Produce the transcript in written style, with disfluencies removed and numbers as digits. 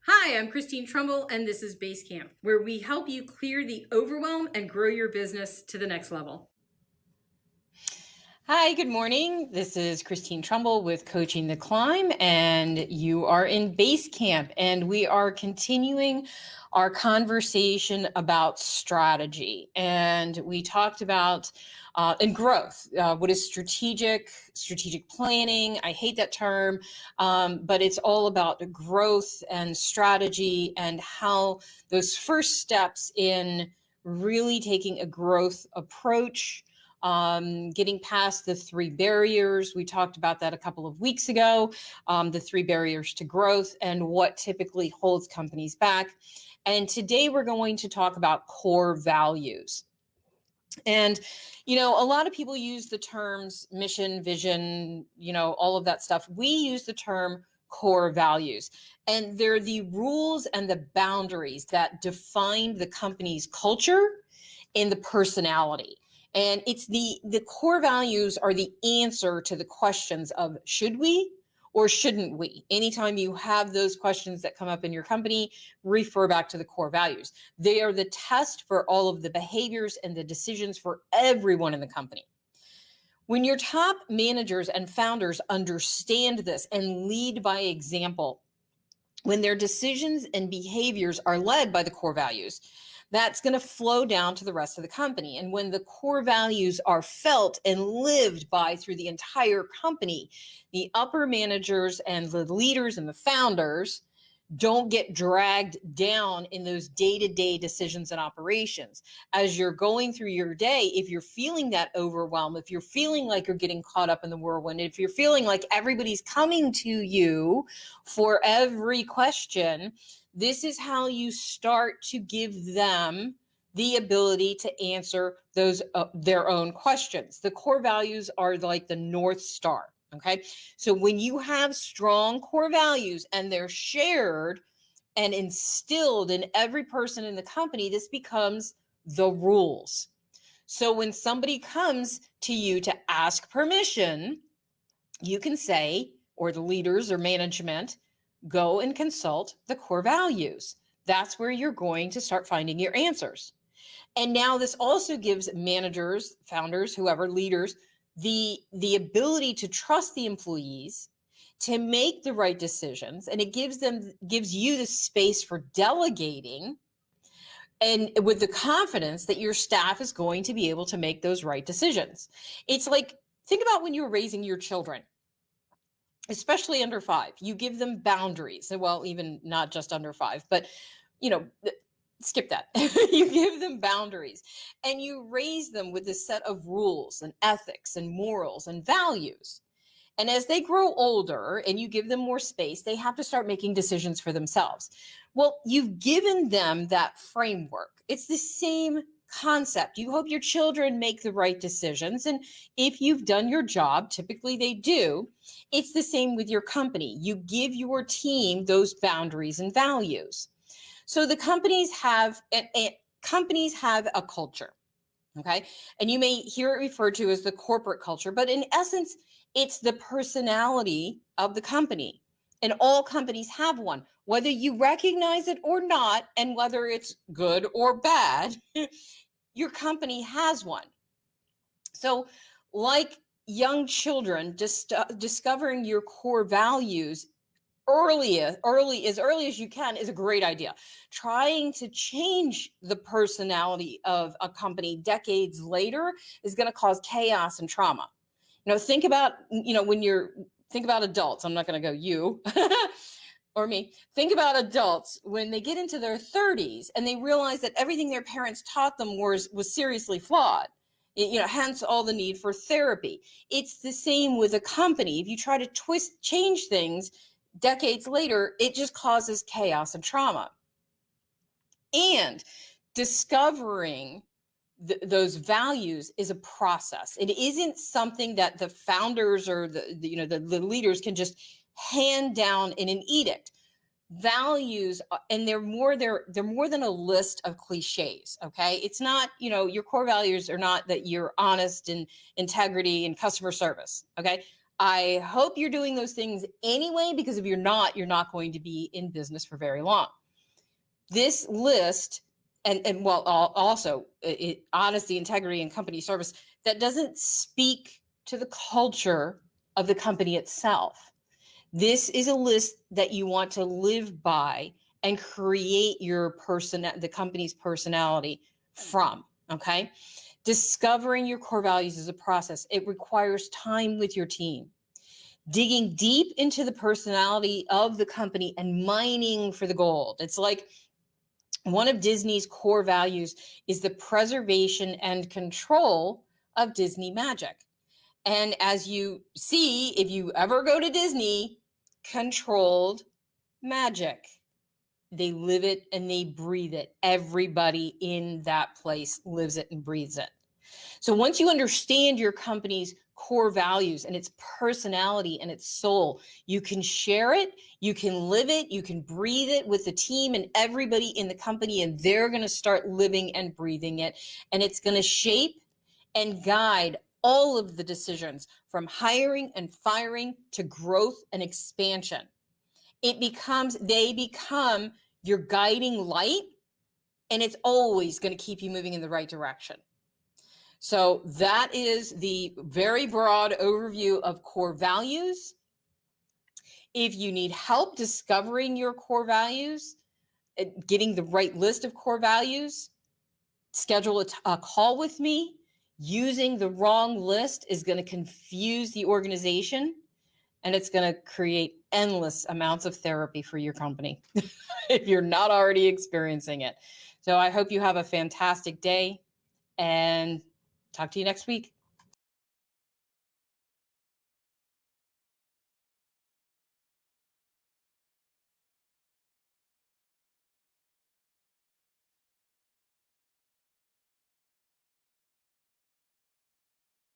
Hi, I'm Christine Trumbull, and this is Basecamp, where we help you clear the overwhelm and grow your business to the next level. Hi, good morning. This is Christine Trumbull with Coaching the Climb, and you are in Basecamp, and we are continuing our conversation about strategy. And we talked about and growth. What is strategic planning? I hate that term, but it's all about growth and strategy and how those first steps in really taking a growth approach, getting past the three barriers. We talked about that a couple of weeks ago, the three barriers to growth and what typically holds companies back. And today we're going to talk about core values. And, a lot of people use the terms mission, vision, all of that stuff. We use the term core values, and they're the rules and the boundaries that define the company's culture and the personality. And it's the core values are the answer to the questions of should we or shouldn't we? Anytime you have those questions that come up in your company, refer back to the core values. They are the test for all of the behaviors and the decisions for everyone in the company. When your top managers and founders understand this and lead by example, when their decisions and behaviors are led by the core values, that's going to flow down to the rest of the company. And when the core values are felt and lived by through the entire company, the upper managers and the leaders and the founders don't get dragged down in those day-to-day decisions and operations. As you're going through your day, if you're feeling that overwhelm, if you're feeling like you're getting caught up in the whirlwind, if you're feeling like everybody's coming to you for every question, this is how you start to give them the ability to answer those their own questions. The core values are like the North Star. Okay. So when you have strong core values and they're shared and instilled in every person in the company, this becomes the rules. So when somebody comes to you to ask permission, you can say, or the leaders or management, go and consult the core values. That's where you're going to start finding your answers. And now this also gives managers, founders, whoever, leaders, the ability to trust the employees to make the right decisions, and it gives you the space for delegating, and with the confidence that your staff is going to be able to make those right decisions. It's like, think about when you're raising your children, especially under 5. You give them boundaries. Well, even not just under 5, but you know skip that. You give them boundaries and you raise them with a set of rules and ethics and morals and values. And as they grow older and you give them more space, they have to start making decisions for themselves. Well, you've given them that framework. It's the same concept. You hope your children make the right decisions. And if you've done your job, typically they do. It's the same with your company. You give your team those boundaries and values. So the companies have a culture, okay? And you may hear it referred to as the corporate culture, but in essence, it's the personality of the company. And all companies have one, whether you recognize it or not, and whether it's good or bad, your company has one. So, like young children, just discovering your core values early as you can is a great idea. Trying to change the personality of a company decades later is going to cause chaos and trauma. Think about, think about adults. I'm not going to go you or me. Think about adults when they get into their 30s and they realize that everything their parents taught them was seriously flawed. Hence all the need for therapy. It's the same with a company. If you try to change things decades later, it just causes chaos and trauma. And discovering those values is a process. It isn't something that the founders or the leaders can just hand down in an edict. Values, and they're more than a list of cliches. Okay, it's not, your core values are not that you're honest and integrity and customer service. Okay, I hope you're doing those things anyway, because if you're not going to be in business for very long. This list, and well, also honesty, integrity, and company service, that doesn't speak to the culture of the company itself. This is a list that you want to live by and create your the company's personality from. Okay. Discovering your core values is a process. It requires time with your team, digging deep into the personality of the company and mining for the gold. It's like one of Disney's core values is the preservation and control of Disney magic. And as you see, if you ever go to Disney, controlled magic. They live it and they breathe it. Everybody in that place lives it and breathes it. So once you understand your company's core values and its personality and its soul, you can share it, you can live it, you can breathe it with the team and everybody in the company, and they're going to start living and breathing it. And it's going to shape and guide all of the decisions from hiring and firing to growth and expansion. They become your guiding light, and it's always going to keep you moving in the right direction. So that is the very broad overview of core values. If you need help discovering your core values, getting the right list of core values, schedule a call with me. Using the wrong list is going to confuse the organization, and it's going to create endless amounts of therapy for your company if you're not already experiencing it. So I hope you have a fantastic day, and talk to you next week.